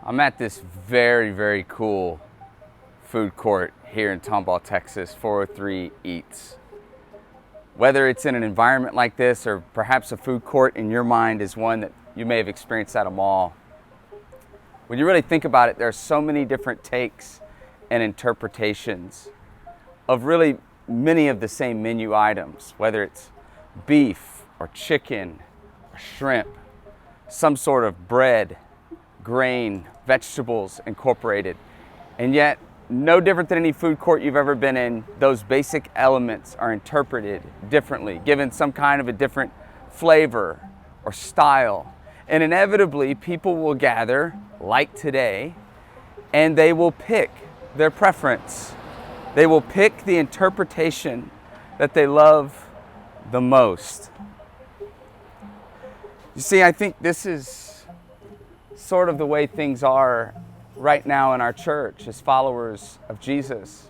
I'm at this very, very cool food court here in Tomball, Texas, 403 Eats. Whether it's in an environment like this or perhaps a food court in your mind is one that you may have experienced at a mall. When you really think about it, there are so many different takes and interpretations of really many of the same menu items, whether it's beef or chicken or shrimp, some sort of bread, grain, vegetables incorporated. And yet, no different than any food court you've ever been in, those basic elements are interpreted differently, given some kind of a different flavor or style. And inevitably, people will gather, like today, and they will pick their preference. They will pick the interpretation that they love the most. You see, I think this is sort of the way things are right now in our church as followers of Jesus.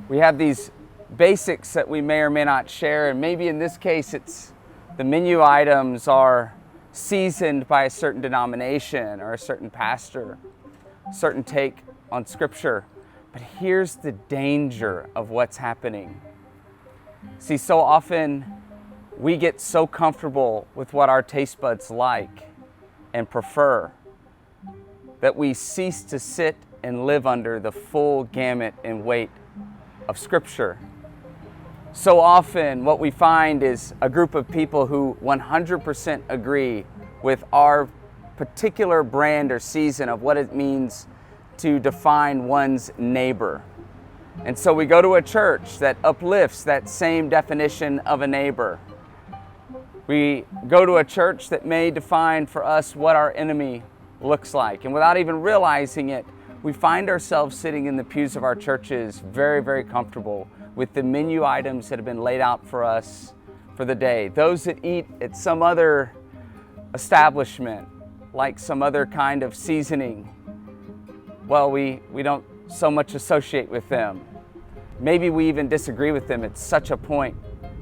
We have these basics that we may or may not share, and maybe in this case it's the menu items are seasoned by a certain denomination or a certain pastor, a certain take on Scripture. But here's the danger of what's happening. See, so often we get so comfortable with what our taste buds like and prefer that we cease to sit and live under the full gamut and weight of Scripture. So often what we find is a group of people who 100% agree with our particular brand or season of what it means to define one's neighbor. And so we go to a church that uplifts that same definition of a neighbor. We go to a church that may define for us what our enemy looks like. And without even realizing it, we find ourselves sitting in the pews of our churches very, very comfortable with the menu items that have been laid out for us for the day. Those that eat at some other establishment, like some other kind of seasoning, well, we don't so much associate with them. Maybe we even disagree with them at such a point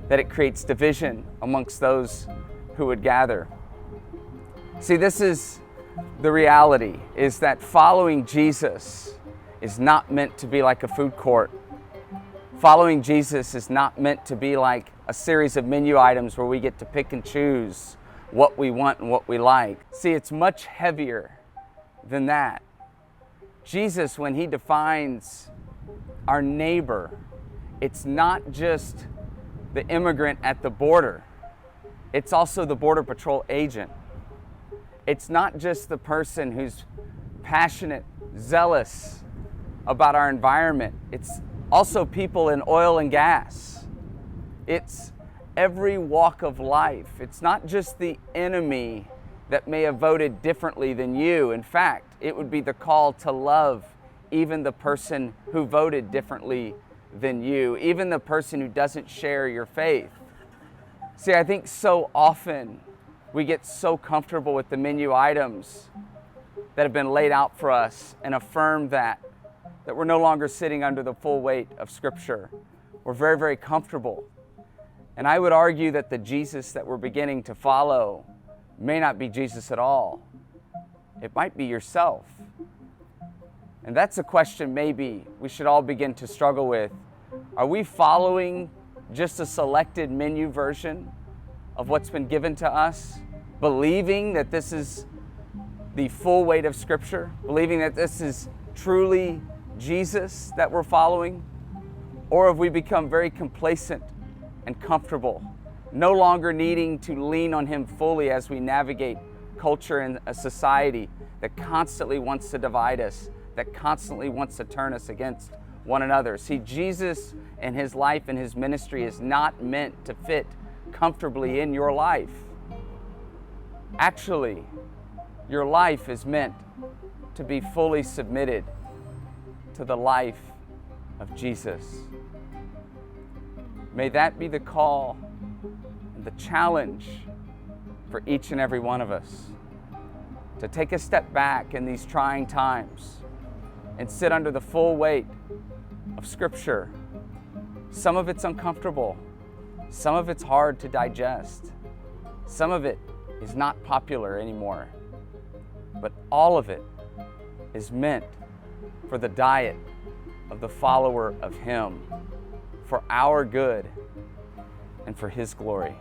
that it creates division amongst those who would gather. See, this is the reality, is that following Jesus is not meant to be like a food court. Following Jesus is not meant to be like a series of menu items where we get to pick and choose what we want and what we like. See, it's much heavier than that. Jesus, when he defines our neighbor, it's not just the immigrant at the border. It's also the Border Patrol agent. It's not just the person who's passionate, zealous about our environment. It's also people in oil and gas. It's every walk of life. It's not just the enemy that may have voted differently than you. In fact, it would be the call to love even the person who voted differently than you, even the person who doesn't share your faith. See, I think so often we get so comfortable with the menu items that have been laid out for us and affirm that we're no longer sitting under the full weight of Scripture. We're very, very comfortable. And I would argue that the Jesus that we're beginning to follow may not be Jesus at all. It might be yourself. And that's a question maybe we should all begin to struggle with. Are we following just a selected menu version of what's been given to us, believing that this is the full weight of Scripture, believing that this is truly Jesus that we're following? Or have we become very complacent and comfortable, no longer needing to lean on Him fully as we navigate culture and a society that constantly wants to divide us, that constantly wants to turn us against one another? See, Jesus and His life and His ministry is not meant to fit comfortably in your life. Actually, your life is meant to be fully submitted to the life of Jesus. May that be the call and the challenge for each and every one of us, to take a step back in these trying times and sit under the full weight of Scripture. Some of it's uncomfortable. Some of it's hard to digest. Some of it is not popular anymore. but all of it is meant for the diet of the follower of Him, for our good and for His glory.